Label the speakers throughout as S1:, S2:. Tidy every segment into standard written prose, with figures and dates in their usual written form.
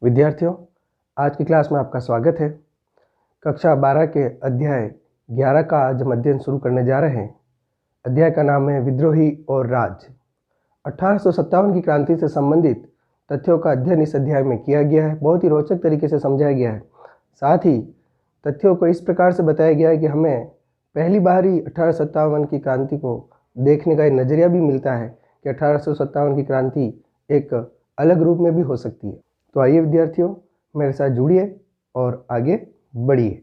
S1: विद्यार्थियों, आज की क्लास में आपका स्वागत है। कक्षा 12 के अध्याय 11 का आज हम अध्ययन शुरू करने जा रहे हैं। अध्याय का नाम है विद्रोही और राज। 1857 की क्रांति से संबंधित तथ्यों का अध्ययन इस अध्याय में किया गया है। बहुत ही रोचक तरीके से समझाया गया है। साथ ही तथ्यों को इस प्रकार से बताया गया है कि हमें पहली बार ही 1857 की क्रांति को देखने का एक नज़रिया भी मिलता है कि 1857 की क्रांति एक अलग रूप में भी हो सकती है। तो आइए विद्यार्थियों, मेरे साथ जुड़िए और आगे बढ़िए।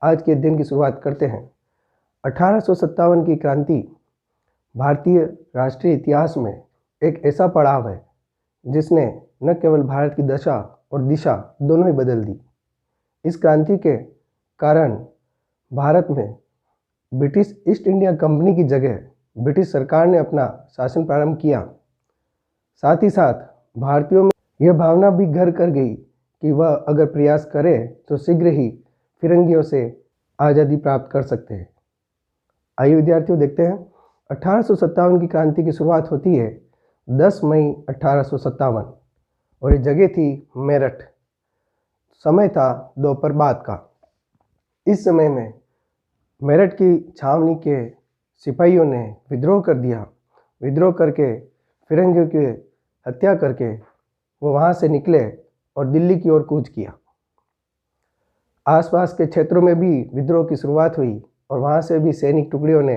S1: आज के अध्ययन की शुरुआत करते हैं। 1857 की क्रांति भारतीय राष्ट्रीय इतिहास में एक ऐसा पड़ाव है जिसने न केवल भारत की दशा और दिशा दोनों ही बदल दी। इस क्रांति के कारण भारत में ब्रिटिश ईस्ट इंडिया कंपनी की जगह ब्रिटिश सरकार ने अपना शासन प्रारंभ किया। साथ ही साथ भारतीयों में यह भावना भी घर कर गई कि वह अगर प्रयास करे तो शीघ्र ही फिरंगियों से आज़ादी प्राप्त कर सकते हैं। आइए विद्यार्थियों, देखते हैं। 1857 की क्रांति की शुरुआत होती है 10 मई 1857 और ये जगह थी मेरठ। समय था दोपहर बाद का। इस समय में मेरठ की छावनी के सिपाहियों ने विद्रोह कर दिया। विद्रोह करके फिरंगियों की हत्या करके वो वहाँ से निकले और दिल्ली की ओर कूच किया। आसपास के क्षेत्रों में भी विद्रोह की शुरुआत हुई और वहाँ से भी सैनिक टुकड़ियों ने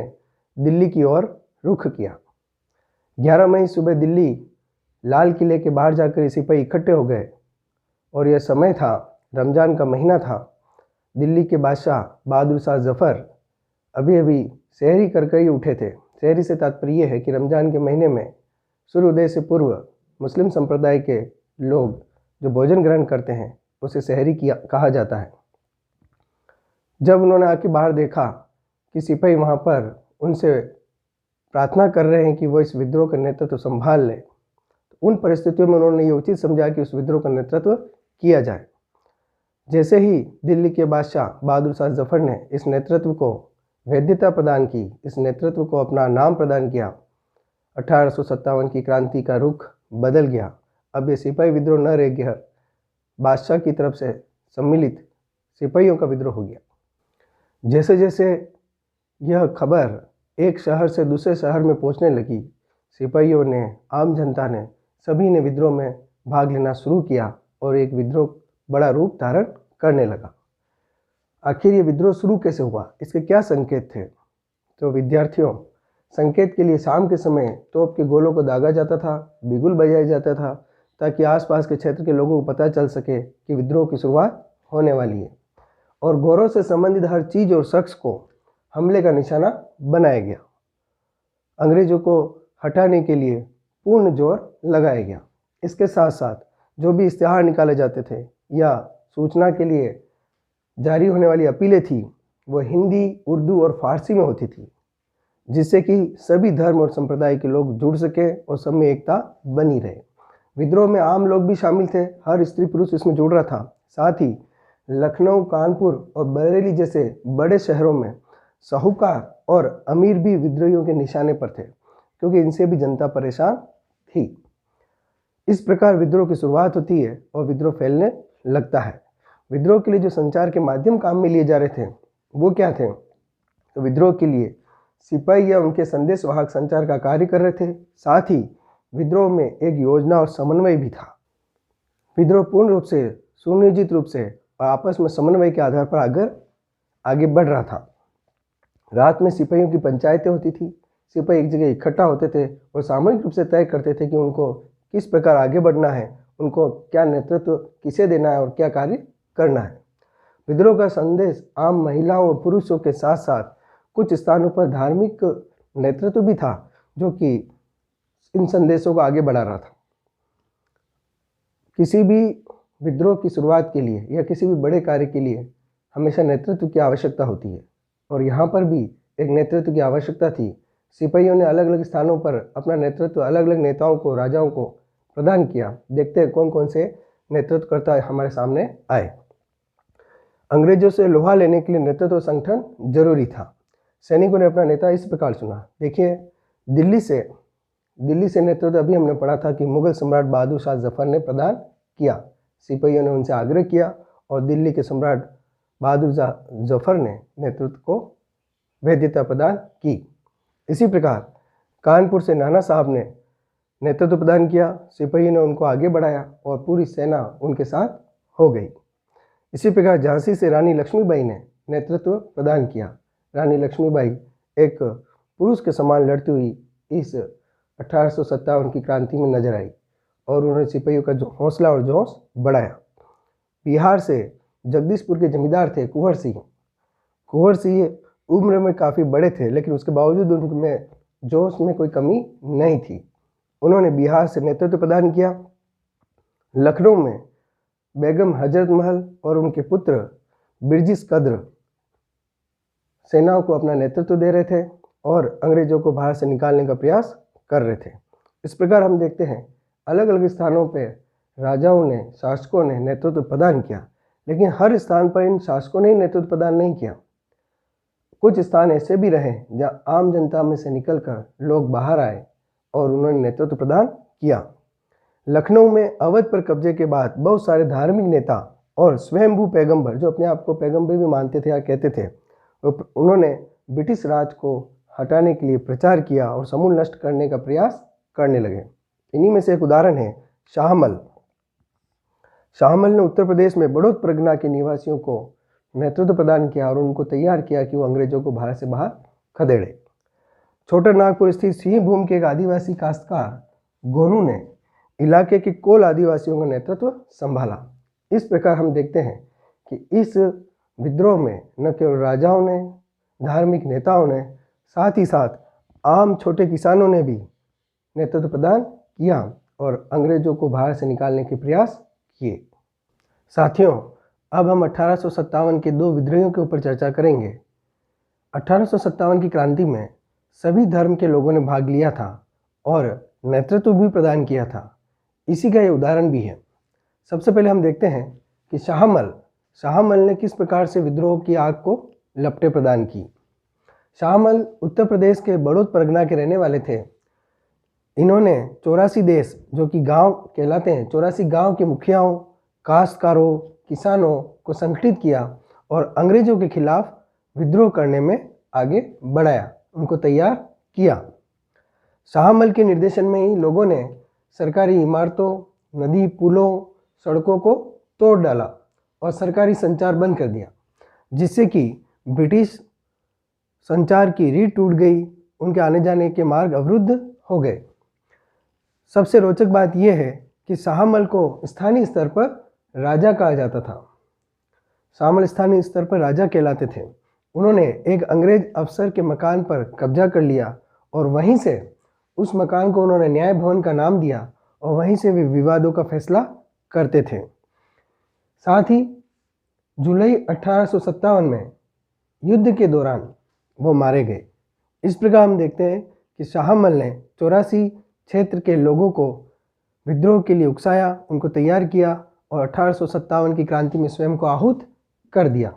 S1: दिल्ली की ओर रुख किया। 11 मई सुबह दिल्ली लाल किले के बाहर जाकर सिपाही इकट्ठे हो गए और यह समय था, रमज़ान का महीना था। दिल्ली के बादशाह बहादुर शाह जफ़र अभी अभी सहरी करके ही उठे थे। सहरी से तात्पर्य यह है कि रमज़ान के महीने में सूर्योदय से पूर्व मुस्लिम संप्रदाय के लोग जो भोजन ग्रहण करते हैं उसे सहरी कहा जाता है। जब उन्होंने आके बाहर देखा कि सिपाही वहाँ पर उनसे प्रार्थना कर रहे हैं कि वो इस विद्रोह का नेतृत्व संभाल ले, तो उन परिस्थितियों में उन्होंने ये उचित समझा कि उस विद्रोह का नेतृत्व किया जाए। जैसे ही दिल्ली के बादशाह बहादुर शाह जफ़र ने इस नेतृत्व को वैधता प्रदान की, इस नेतृत्व को अपना नाम प्रदान किया, 1857 की क्रांति का रुख बदल गया। अब ये सिपाही विद्रोह न रह गया, बादशाह की तरफ से सम्मिलित सिपाहियों का विद्रोह हो गया। जैसे जैसे यह खबर एक शहर से दूसरे शहर में पहुंचने लगी, सिपाहियों ने, आम जनता ने, सभी ने विद्रोह में भाग लेना शुरू किया और एक विद्रोह बड़ा रूप धारण करने लगा। आखिर ये विद्रोह शुरू कैसे हुआ, इसके क्या संकेत थे? तो विद्यार्थियों, संकेत के लिए शाम के समय तोप के गोलों को दागा जाता था, बिगुल बजाया जाता था, ताकि आसपास के क्षेत्र के लोगों को पता चल सके कि विद्रोह की शुरुआत होने वाली है। और गोरों से संबंधित हर चीज़ और शख्स को हमले का निशाना बनाया गया। अंग्रेजों को हटाने के लिए पूर्ण जोर लगाया गया। इसके साथ साथ जो भी इश्तिहार निकाले जाते थे या सूचना के लिए जारी होने वाली अपीलें थी, वो हिंदी, उर्दू और फारसी में होती थी, जिससे कि सभी धर्म और संप्रदाय के लोग जुड़ सके और सब में एकता बनी रहे। विद्रोह में आम लोग भी शामिल थे, हर स्त्री पुरुष इसमें जुड़ रहा था। साथ ही लखनऊ, कानपुर और बरेली जैसे बड़े शहरों में साहूकार और अमीर भी विद्रोहियों के निशाने पर थे, क्योंकि इनसे भी जनता परेशान थी। इस प्रकार विद्रोह की शुरुआत होती है और विद्रोह फैलने लगता है। विद्रोह के लिए जो संचार के माध्यम काम में लिए जा रहे थे वो क्या थे? तो विद्रोह के लिए सिपाही या उनके संदेश वाहक संचार का कार्य कर रहे थे। साथ ही विद्रोह में एक योजना और समन्वय भी था। विद्रोह पूर्ण रूप से, सुनियोजित रूप से और आपस में समन्वय के आधार पर आगे बढ़ रहा था। रात में सिपाहियों की पंचायतें होती थी। सिपाही एक जगह इकट्ठा होते थे और सामूहिक रूप से तय करते थे कि उनको किस प्रकार आगे बढ़ना है, उनको क्या नेतृत्व किसे देना है और क्या कार्य करना है। विद्रोह का संदेश आम महिलाओं और पुरुषों के साथ साथ कुछ स्थानों पर धार्मिक नेतृत्व भी था, जो कि इन संदेशों को आगे बढ़ा रहा था। किसी भी विद्रोह की शुरुआत के लिए या किसी भी बड़े कार्य के लिए हमेशा नेतृत्व की आवश्यकता होती है, और यहाँ पर भी एक नेतृत्व की आवश्यकता थी। सिपाहियों ने अलग अलग स्थानों पर अपना नेतृत्व अलग अलग नेताओं को, राजाओं को प्रदान किया। देखते हैं कौन कौन से नेतृत्वकर्ता हमारे सामने आए। अंग्रेजों से लोहा लेने के लिए नेतृत्व संगठन जरूरी था। सैनिकों ने अपना नेता इस प्रकार चुना। देखिए, दिल्ली से नेतृत्व अभी हमने पढ़ा था कि मुगल सम्राट बहादुर शाह जफर ने प्रदान किया। सिपाहियों ने उनसे आग्रह किया और दिल्ली के सम्राट बहादुर जफर ने नेतृत्व को वैधता प्रदान की। इसी प्रकार कानपुर से नाना साहब ने नेतृत्व प्रदान किया, सिपाहियों ने उनको आगे बढ़ाया और पूरी सेना उनके साथ हो गई। इसी प्रकार झांसी से रानी लक्ष्मीबाई ने नेतृत्व प्रदान किया। रानी लक्ष्मीबाई एक पुरुष के समान लड़ती हुई इस 1857 की क्रांति में नजर आई और उन्होंने सिपाहियों का हौसला और जोश बढ़ाया। बिहार से जगदीशपुर के जमींदार थे कुंवर सिंह। कुंवर सिंह उम्र में काफ़ी बड़े थे, लेकिन उसके बावजूद उनमें जोश में कोई कमी नहीं थी। उन्होंने बिहार से नेतृत्व प्रदान किया। लखनऊ में बेगम हजरत महल और उनके पुत्र बिरजिस कद्र सेनाओं को अपना नेतृत्व दे रहे थे और अंग्रेजों को बाहर से निकालने का प्रयास कर रहे थे। इस प्रकार हम देखते हैं अलग अलग स्थानों पर राजाओं ने, शासकों ने नेतृत्व प्रदान किया, लेकिन हर स्थान पर इन शासकों ने नेतृत्व प्रदान नहीं किया। कुछ स्थान ऐसे भी रहे जहां आम जनता में से निकलकर लोग बाहर आए और उन्होंने नेतृत्व प्रदान किया। लखनऊ में अवध पर कब्जे के बाद बहुत सारे धार्मिक नेता और स्वयंभू पैगंबर, जो अपने आप को पैगंबर भी मानते थे या कहते थे, उन्होंने ब्रिटिश राज को हटाने के लिए प्रचार किया और समूल नष्ट करने का प्रयास करने लगे। इन्हीं में से एक उदाहरण है शाहमल। शाहमल ने उत्तर प्रदेश में बड़ौद परगना के निवासियों को नेतृत्व प्रदान किया और उनको तैयार किया कि वो अंग्रेजों को भारत से बाहर खदेड़े। छोटा नागपुर स्थित सिंहभूम के एक आदिवासी काश्तकार गोनू ने इलाके के कोल आदिवासियों का नेतृत्व संभाला। इस प्रकार हम देखते हैं कि इस विद्रोह में न केवल राजाओं ने, धार्मिक नेताओं ने, साथ ही साथ आम छोटे किसानों ने भी नेतृत्व प्रदान किया और अंग्रेजों को बाहर से निकालने के प्रयास किए। साथियों, अब हम 1857 के दो विद्रोहियों के ऊपर चर्चा करेंगे। 1857 की क्रांति में सभी धर्म के लोगों ने भाग लिया था और नेतृत्व भी प्रदान किया था। इसी का ये उदाहरण भी है। सबसे पहले हम देखते हैं कि शाहमल ने किस प्रकार से विद्रोह की आग को लपटें प्रदान की। शाहमल उत्तर प्रदेश के बड़ौद परगना के रहने वाले थे। इन्होंने 84 देश, जो कि गांव कहलाते हैं, 84 गांव के मुखियाओं, काश्तकारों, किसानों को संगठित किया और अंग्रेजों के खिलाफ विद्रोह करने में आगे बढ़ाया, उनको तैयार किया। शाहमल के निर्देशन में ही लोगों ने सरकारी इमारतों, नदी, पुलों, सड़कों को तोड़ डाला और सरकारी संचार बंद कर दिया, जिससे कि ब्रिटिश संचार की रीढ़ टूट गई, उनके आने जाने के मार्ग अवरुद्ध हो गए। सबसे रोचक बात यह है कि शाहमल को स्थानीय स्तर पर राजा कहा जाता था। शाहमल स्थानीय स्तर पर राजा कहलाते थे। उन्होंने एक अंग्रेज अफसर के मकान पर कब्जा कर लिया और वहीं से उस मकान को उन्होंने न्याय भवन का नाम दिया और वहीं से वे विवादों का फैसला करते थे। साथ ही जुलाई 1857 में युद्ध के दौरान वो मारे गए। इस प्रकार हम देखते हैं कि शाहमल ने 84 क्षेत्र के लोगों को विद्रोह के लिए उकसाया, उनको तैयार किया और 1857 की क्रांति में स्वयं को आहूत कर दिया।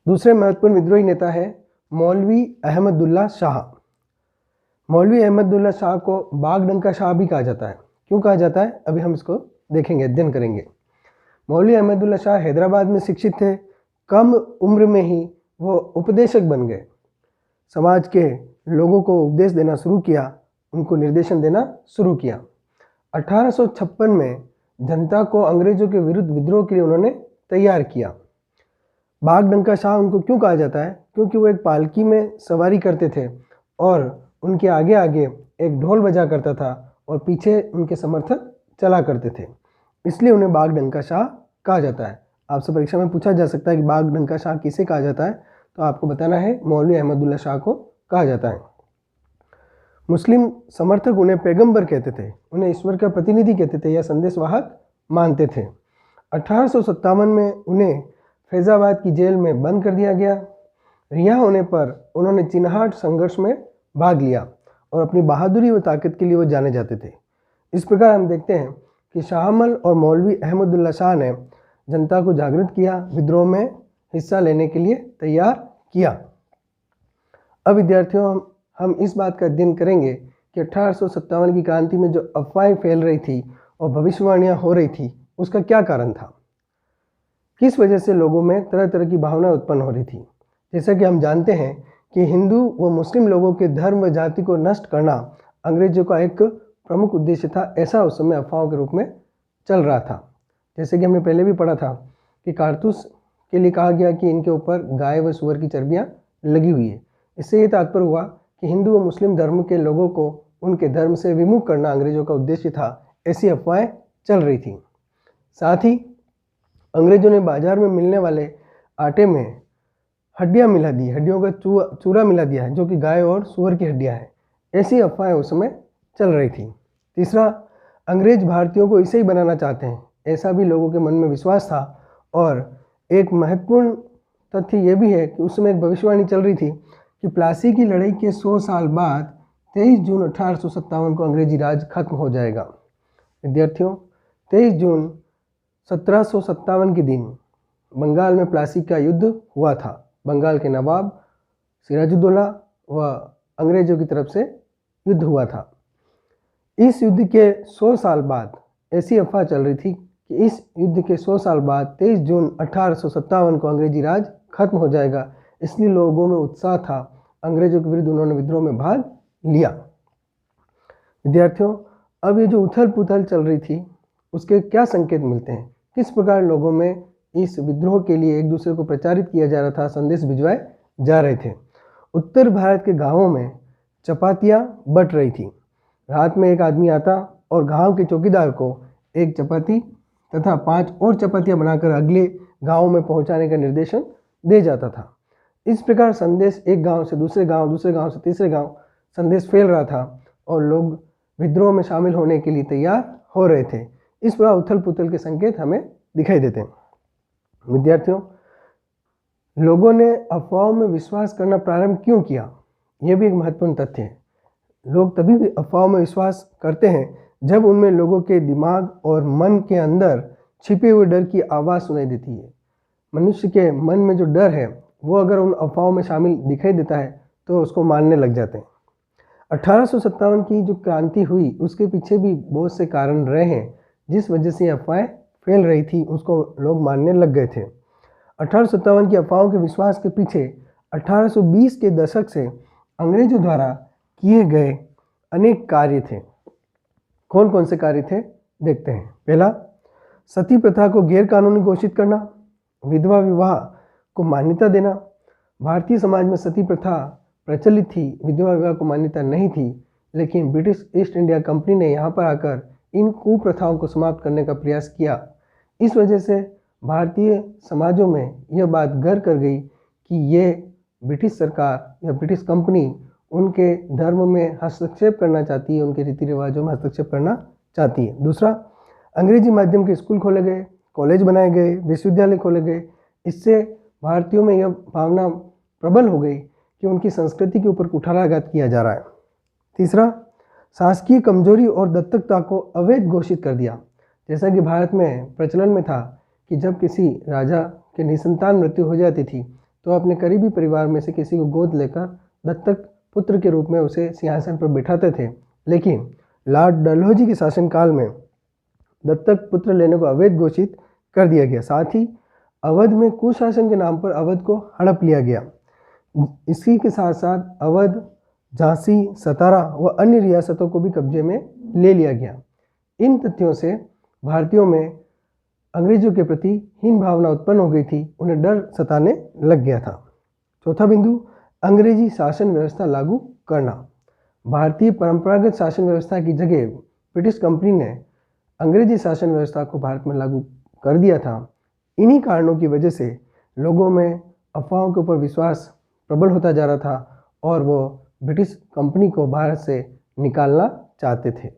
S1: दूसरे महत्वपूर्ण विद्रोही नेता है मौलवी अहमदुल्ला शाह। मौलवी अहमदुल्ला शाह को बागडंका शाह भी कहा जाता है। क्यों कहा जाता है, अभी हम इसको देखेंगे, अध्ययन करेंगे। मौलवी अहमदुल्ला शाह हैदराबाद में शिक्षित थे। कम उम्र में ही वो उपदेशक बन गए। समाज के लोगों को उपदेश देना शुरू किया, उनको निर्देशन देना शुरू किया। 1856 में जनता को अंग्रेजों के विरुद्ध विद्रोह के लिए उन्होंने तैयार किया। बागडंका शाह उनको क्यों कहा जाता है, क्योंकि वो एक पालकी में सवारी करते थे और उनके आगे आगे एक ढोल बजा करता था और पीछे उनके समर्थक चला करते थे, इसलिए उन्हें बागडंका शाह कहा जाता है। आपसे परीक्षा में पूछा जा सकता है कि बागडंका शाह किसे कहा जाता है, तो आपको बताना है मौलवी अहमदुल्ला शाह को कहा जाता है। मुस्लिम समर्थक उन्हें पैगंबर कहते थे, उन्हें ईश्वर का प्रतिनिधि कहते थे या संदेशवाहक मानते थे। 1857 में उन्हें फैजाबाद की जेल में बंद कर दिया गया। रिहा होने पर उन्होंने चिन्हाट संघर्ष में भाग लिया और अपनी बहादुरी व ताकत के लिए वो जाने जाते थे। इस प्रकार हम देखते हैं कि शाहमल और मौलवी अहमदुल्ला शाह ने जनता को जागृत किया, विद्रोह में हिस्सा लेने के लिए तैयार किया। अब विद्यार्थियों, हम इस बात का अध्ययन करेंगे कि 1857 की क्रांति में जो अफवाहें फैल रही थी और भविष्यवाणियाँ हो रही थी, उसका क्या कारण था, किस वजह से लोगों में तरह तरह की भावनाएं उत्पन्न हो रही थी। जैसा कि हम जानते हैं कि हिंदू व मुस्लिम लोगों के धर्म व जाति को नष्ट करना अंग्रेजों का एक प्रमुख उद्देश्य था, ऐसा उस समय अफवाहों के रूप में चल रहा था। जैसे कि हमने पहले भी पढ़ा था कि कारतूस के लिए कहा गया कि इनके ऊपर गाय व सुअर की चर्बियाँ लगी हुई है। इससे ये तात्पर्य हुआ कि हिंदू व मुस्लिम धर्म के लोगों को उनके धर्म से विमुख करना अंग्रेजों का उद्देश्य था, ऐसी अफवाहें चल रही थी। साथ ही अंग्रेजों ने बाजार में मिलने वाले आटे में हड्डियाँ मिला दी, हड्डियों का चूरा मिला दिया है, जो कि गाय और सुअर की हड्डियाँ हैं। ऐसी अफवाहें उस समय चल रही थी। तीसरा, अंग्रेज भारतीयों को इसे ही बनाना चाहते हैं, ऐसा भी लोगों के मन में विश्वास था। और एक महत्वपूर्ण तथ्य ये भी है कि उस समय एक भविष्यवाणी चल रही थी कि प्लासी की लड़ाई के 100 साल बाद 23 जून 1857 को अंग्रेजी राज खत्म हो जाएगा। विद्यार्थियों, 23 जून 1757 के दिन बंगाल में प्लासी का युद्ध हुआ था। बंगाल के नवाब सिराजुद्दौला व अंग्रेजों की तरफ से युद्ध हुआ था। इस युद्ध के 100 साल बाद ऐसी अफवाह चल रही थी कि इस युद्ध के 100 साल बाद 23 जून 1857 को अंग्रेजी राज खत्म हो जाएगा। इसलिए लोगों में उत्साह था, अंग्रेजों के विरुद्ध उन्होंने विद्रोह में भाग लिया। विद्यार्थियों, अब ये जो उथल पुथल चल रही थी उसके क्या संकेत मिलते हैं, किस प्रकार लोगों में इस विद्रोह के लिए एक दूसरे को प्रचारित किया जा रहा था, संदेश भिजवाए जा रहे थे। उत्तर भारत के गांवों में चपातियाँ बट रही थी। रात में एक आदमी आता और गांव के चौकीदार को एक चपाती तथा 5 और चपातियाँ बनाकर अगले गांव में पहुंचाने का निर्देशन दे जाता था। इस प्रकार संदेश एक गांव से दूसरे गांव, दूसरे गांव से तीसरे गांव संदेश फैल रहा था और लोग विद्रोह में शामिल होने के लिए तैयार हो रहे थे। इस प्रकार उथल पुथल के संकेत हमें दिखाई देते हैं। विद्यार्थियों, लोगों ने अफवाहों में विश्वास करना प्रारंभ क्यों किया, यह भी एक महत्वपूर्ण तथ्य है। लोग तभी भी अफवाहों में विश्वास करते हैं जब उनमें लोगों के दिमाग और मन के अंदर छिपे हुए डर की आवाज़ सुनाई देती है। मनुष्य के मन में जो डर है वो अगर उन अफवाहों में शामिल दिखाई देता है तो उसको मानने लग जाते हैं। 1857 की जो क्रांति हुई उसके पीछे भी बहुत से कारण रहे हैं, जिस वजह से अफवाहें फैल रही थी उसको लोग मानने लग गए थे। 1857 की अफवाहों के विश्वास के पीछे 1820 के दशक से अंग्रेजों द्वारा किए गए अनेक कार्य थे। कौन कौन से कार्य थे देखते हैं। पहला, सती प्रथा को गैर कानूनी घोषित करना, विधवा विवाह को मान्यता देना। भारतीय समाज में सती प्रथा प्रचलित थी, विधवा विवाह को मान्यता नहीं थी, लेकिन ब्रिटिश ईस्ट इंडिया कंपनी ने यहाँ पर आकर इन कुप्रथाओं को समाप्त करने का प्रयास किया। इस वजह से भारतीय समाजों में यह बात घर कर गई कि ये ब्रिटिश सरकार या ब्रिटिश कंपनी उनके धर्म में हस्तक्षेप करना चाहती है, उनके रीति रिवाजों में हस्तक्षेप करना चाहती है। दूसरा, अंग्रेजी माध्यम के स्कूल खोले गए, कॉलेज बनाए गए, विश्वविद्यालय खोले गए। इससे भारतीयों में यह भावना प्रबल हो गई कि उनकी संस्कृति के ऊपर कुठाराघात किया जा रहा है। तीसरा, शासकीय कमजोरी और दत्तकता को अवैध घोषित कर दिया। जैसा कि भारत में प्रचलन में था कि जब किसी राजा के निसंतान मृत्यु हो जाती थी तो अपने करीबी परिवार में से किसी को गोद लेकर दत्तक पुत्र के रूप में उसे सिंहासन पर बिठाते थे, लेकिन लॉर्ड डलहौजी के शासनकाल में दत्तक पुत्र लेने को अवैध घोषित कर दिया गया। साथ ही अवध में कुशासन के नाम पर अवध को हड़प लिया गया। इसी के साथ साथ अवध, झांसी, सतारा व अन्य रियासतों को भी कब्जे में ले लिया गया। इन तथ्यों से भारतीयों में अंग्रेजों के प्रति हीन भावना उत्पन्न हो गई थी, उन्हें डर सताने लग गया था। चौथा बिंदु, अंग्रेजी शासन व्यवस्था लागू करना। भारतीय परंपरागत शासन व्यवस्था की जगह ब्रिटिश कंपनी ने अंग्रेजी शासन व्यवस्था को भारत में लागू कर दिया था। इन्हीं कारणों की वजह से लोगों में अफवाहों के ऊपर विश्वास प्रबल होता जा रहा था और वो ब्रिटिश कंपनी को भारत से निकालना चाहते थे।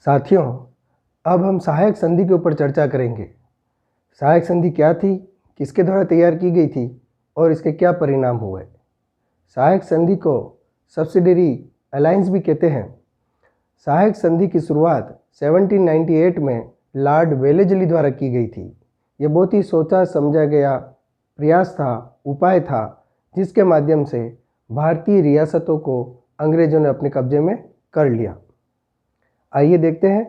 S1: साथियों, अब हम सहायक संधि के ऊपर चर्चा करेंगे। सहायक संधि क्या थी, किसके द्वारा तैयार की गई थी और इसके क्या परिणाम हुए। सहायक संधि को सब्सिडरी अलायंस भी कहते हैं। सहायक संधि की शुरुआत 1798 में लॉर्ड वेलेस्ली द्वारा की गई थी। यह बहुत ही सोचा समझा गया प्रयास था, उपाय था, जिसके माध्यम से भारतीय रियासतों को अंग्रेजों ने अपने कब्जे में कर लिया। आइए देखते हैं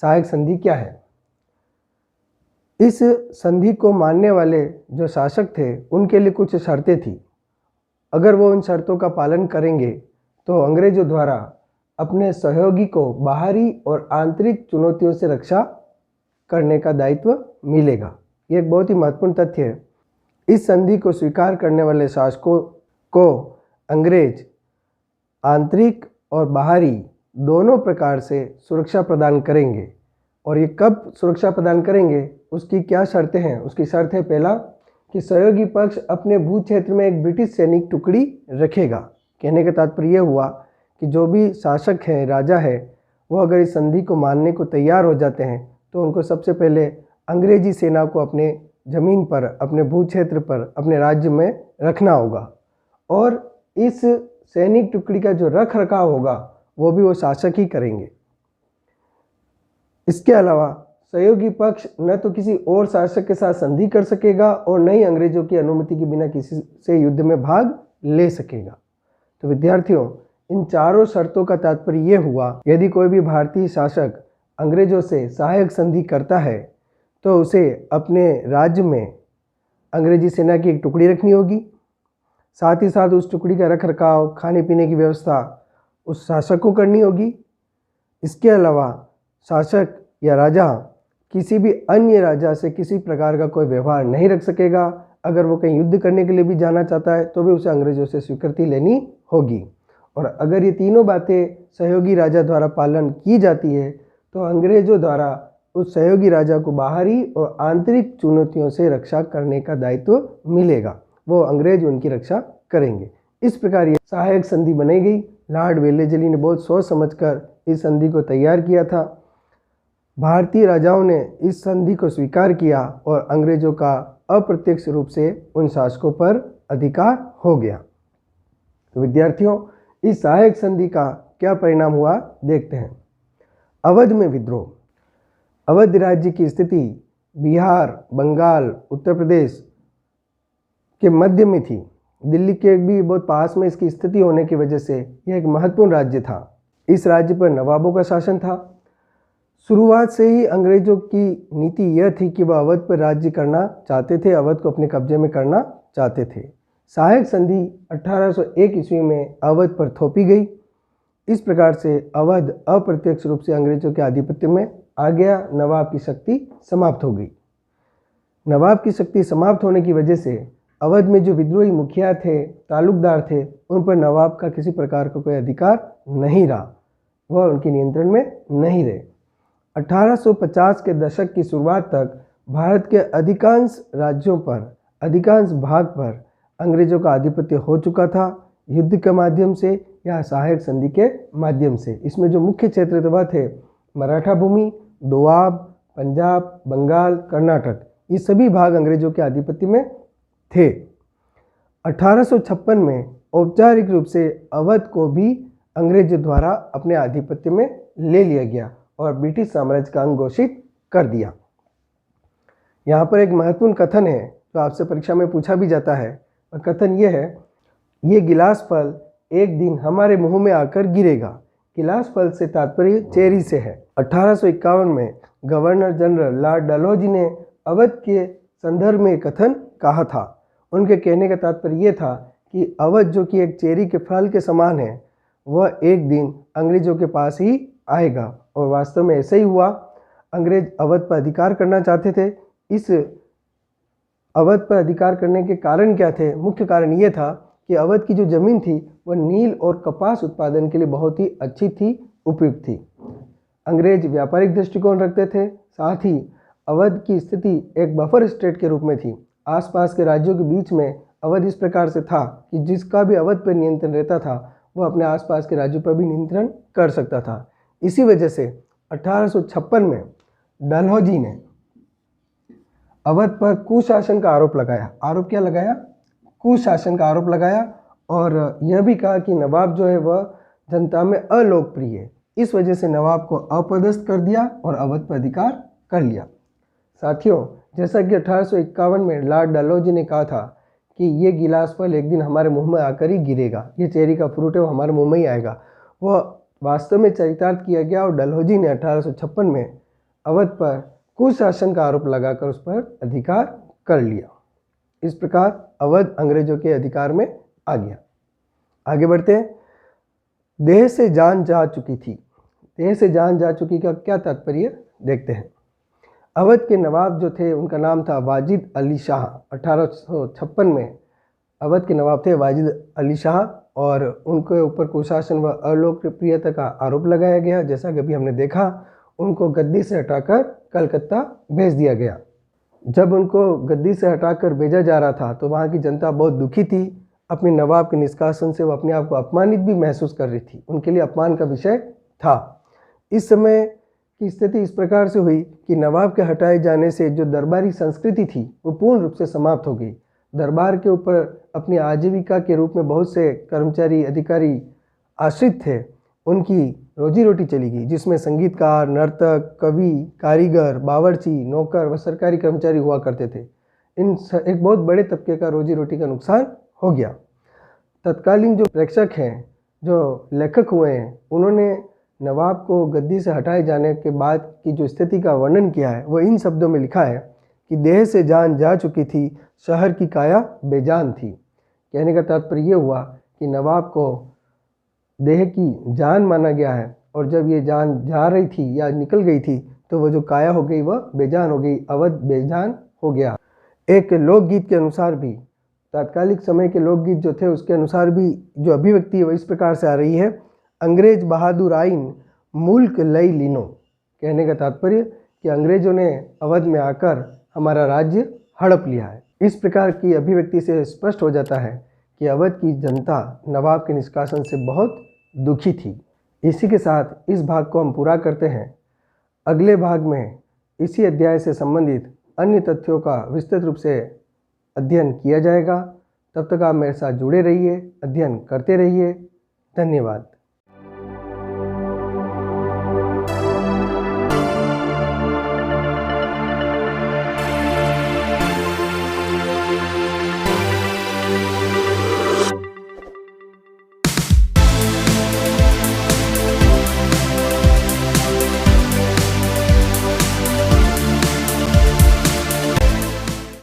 S1: सहायक संधि क्या है। इस संधि को मानने वाले जो शासक थे उनके लिए कुछ शर्तें थी। अगर वो उन शर्तों का पालन करेंगे तो अंग्रेजों द्वारा अपने सहयोगी को बाहरी और आंतरिक चुनौतियों से रक्षा करने का दायित्व मिलेगा। ये एक बहुत ही महत्वपूर्ण तथ्य है। इस संधि को स्वीकार करने वाले शासकों को अंग्रेज आंतरिक और बाहरी दोनों प्रकार से सुरक्षा प्रदान करेंगे। और ये कब सुरक्षा प्रदान करेंगे, उसकी क्या शर्तें हैं? उसकी शर्त है पहला कि सहयोगी पक्ष अपने भू क्षेत्र में एक ब्रिटिश सैनिक टुकड़ी रखेगा। कहने का तात्पर्य यह हुआ कि जो भी शासक है, राजा है, वो अगर इस संधि को मानने को तैयार हो जाते हैं तो उनको सबसे पहले अंग्रेजी सेना को अपने ज़मीन पर, अपने भू क्षेत्र पर, अपने राज्य में रखना होगा। और इस सैनिक टुकड़ी का जो रख रखाव होगा वो भी वो शासक ही करेंगे। इसके अलावा सहयोगी पक्ष न तो किसी और शासक के साथ संधि कर सकेगा और न ही अंग्रेजों की अनुमति के बिना किसी से युद्ध में भाग ले सकेगा। तो विद्यार्थियों, इन चारों शर्तों का तात्पर्य ये हुआ, यदि कोई भी भारतीय शासक अंग्रेजों से सहायक संधि करता है तो उसे अपने राज्य में अंग्रेजी सेना की एक टुकड़ी रखनी होगी। साथ ही साथ उस टुकड़ी का रख रखाव, खाने पीने की व्यवस्था उस शासक को करनी होगी। इसके अलावा शासक या राजा किसी भी अन्य राजा से किसी प्रकार का कोई व्यवहार नहीं रख सकेगा। अगर वो कहीं युद्ध करने के लिए भी जाना चाहता है तो भी उसे अंग्रेजों से स्वीकृति लेनी होगी। और अगर ये तीनों बातें सहयोगी राजा द्वारा पालन की जाती है तो अंग्रेजों द्वारा उस सहयोगी राजा को बाहरी और आंतरिक चुनौतियों से रक्षा करने का दायित्व मिलेगा। वो अंग्रेज उनकी रक्षा करेंगे। इस प्रकार ये सहायक संधि बनाई गई। लॉर्ड वेलेस्ली ने बहुत सोच समझकर इस संधि को तैयार किया था। भारतीय राजाओं ने इस संधि को स्वीकार किया और अंग्रेजों का अप्रत्यक्ष रूप से उन शासकों पर अधिकार हो गया। तो विद्यार्थियों, इस सहायक संधि का क्या परिणाम हुआ देखते हैं। अवध में विद्रोह। अवध राज्य की स्थिति बिहार, बंगाल, उत्तर प्रदेश के मध्य में थी। दिल्ली के भी बहुत पास में इसकी स्थिति होने की वजह से यह एक महत्वपूर्ण राज्य था। इस राज्य पर नवाबों का शासन था। शुरुआत से ही अंग्रेजों की नीति यह थी कि वह अवध पर राज्य करना चाहते थे, अवध को अपने कब्जे में करना चाहते थे। सहायक संधि 1801 ईस्वी में अवध पर थोपी गई। इस प्रकार से अवध अप्रत्यक्ष रूप से अंग्रेजों के आधिपत्य में आ गया। नवाब की शक्ति समाप्त हो गई। नवाब की शक्ति समाप्त होने की वजह से अवध में जो विद्रोही मुखिया थे, तालुकदार थे, उन पर नवाब का किसी प्रकार का कोई अधिकार नहीं रहा। वह उनके नियंत्रण में नहीं रहे। 1850 के दशक की शुरुआत तक भारत के अधिकांश राज्यों पर, अधिकांश भाग पर अंग्रेजों का आधिपत्य हो चुका था, युद्ध के माध्यम से या सहायक संधि के माध्यम से। इसमें जो मुख्य क्षेत्र थे वह थे मराठा भूमि, दोआब, पंजाब, बंगाल, कर्नाटक। ये सभी भाग अंग्रेजों के आधिपत्य में थे। 1856 में औपचारिक रूप से अवध को भी अंग्रेजों द्वारा अपने आधिपत्य में ले लिया गया और ब्रिटिश साम्राज्य का अंग घोषित कर दिया। यहाँ पर एक महत्वपूर्ण कथन है जो आपसे परीक्षा में पूछा भी जाता है, और कथन ये है, ये गिलास फल एक दिन हमारे मुंह में आकर गिरेगा। गिलास फल से तात्पर्य चेरी से है। 1851 में गवर्नर जनरल लॉर्ड डलहौजी ने अवध के संदर्भ में कथन कहा था। उनके कहने का तात्पर्य ये था कि अवध जो कि एक चेरी के फल के समान है, वह एक दिन अंग्रेजों के पास ही आएगा। और वास्तव में ऐसा ही हुआ। अंग्रेज अवध पर अधिकार करना चाहते थे। इस अवध पर अधिकार करने के कारण क्या थे? मुख्य कारण ये था कि अवध की जो जमीन थी वह नील और कपास उत्पादन के लिए बहुत ही अच्छी थी, उपयुक्त थी। अंग्रेज व्यापारिक दृष्टिकोण रखते थे। साथ ही अवध की स्थिति एक बफर स्टेट के रूप में थी। आसपास के राज्यों के बीच में अवध इस प्रकार से था कि जिसका भी अवध पर नियंत्रण रहता था वह अपने आसपास के राज्यों पर भी नियंत्रण कर सकता था। इसी वजह से 1856 में डलहौजी ने अवध पर कुशासन का आरोप लगाया। आरोप क्या लगाया? कुशासन का आरोप लगाया। और यह भी कहा कि नवाब जो है वह जनता में अलोकप्रिय है। इस वजह से नवाब को अपदस्थ कर दिया और अवध पर अधिकार कर लिया। साथियों, जैसा कि 1851 में लॉर्ड डलहौजी ने कहा था कि ये गिलास फल एक दिन हमारे मुंह में आकर ही गिरेगा, ये चेरी का फ्रूट है वो हमारे मुंह में ही आएगा, वह वास्तव में चरितार्थ किया गया। और डलहौजी ने 1856 में अवध पर कुशासन का आरोप लगाकर उस पर अधिकार कर लिया। इस प्रकार अवध अंग्रेजों के अधिकार में आ गया। आगे बढ़ते हैं। देह से जान जा चुकी थी। देह से जान जा चुकी का क्या तात्पर्य देखते हैं। अवध के नवाब जो थे उनका नाम था वाजिद अली शाह। 1856 में अवध के नवाब थे वाजिद अली शाह और उनके ऊपर कुशासन व अलोकप्रियता का आरोप लगाया गया। जैसा कि अभी हमने देखा, उनको गद्दी से हटाकर कलकत्ता भेज दिया गया। जब उनको गद्दी से हटाकर भेजा जा रहा था तो वहाँ की जनता बहुत दुखी थी। अपने नवाब के निष्कासन से वो अपने आप को अपमानित भी महसूस कर रही थी। उनके लिए अपमान का विषय था। इस समय की स्थिति इस प्रकार से हुई कि नवाब के हटाए जाने से जो दरबारी संस्कृति थी वो पूर्ण रूप से समाप्त हो गई। दरबार के ऊपर अपनी आजीविका के रूप में बहुत से कर्मचारी अधिकारी आश्रित थे। उनकी रोजी रोटी चली गई, जिसमें संगीतकार, नर्तक, कवि, कारीगर, बावर्ची, नौकर व सरकारी कर्मचारी हुआ करते थे। एक बहुत बड़े तबके का रोजी रोटी का नुकसान हो गया। तत्कालीन जो प्रेक्षक हैं, जो लेखक हुए हैं, उन्होंने नवाब को गद्दी से हटाए जाने के बाद की जो स्थिति का वर्णन किया है वो इन शब्दों में लिखा है कि देह से जान जा चुकी थी, शहर की काया बेजान थी। कहने का तात्पर्य ये हुआ कि नवाब को देह की जान माना गया है और जब ये जान जा रही थी या निकल गई थी तो वो जो काया हो गई वह बेजान हो गई। अवध बेजान हो गया। एक लोकगीत के अनुसार भी, तात्कालिक समय के लोकगीत जो थे उसके अनुसार भी जो अभिव्यक्ति है वो इस प्रकार से आ रही है। अंग्रेज बहादुर आइन मुल्क लई लीनो। कहने का तात्पर्य कि अंग्रेजों ने अवध में आकर हमारा राज्य हड़प लिया है। इस प्रकार की अभिव्यक्ति से स्पष्ट हो जाता है कि अवध की जनता नवाब के निष्कासन से बहुत दुखी थी। इसी के साथ इस भाग को हम पूरा करते हैं। अगले भाग में इसी अध्याय से संबंधित अन्य तथ्यों का विस्तृत रूप से अध्ययन किया जाएगा। तब तक आप मेरे साथ जुड़े रहिए, अध्ययन करते रहिए। धन्यवाद।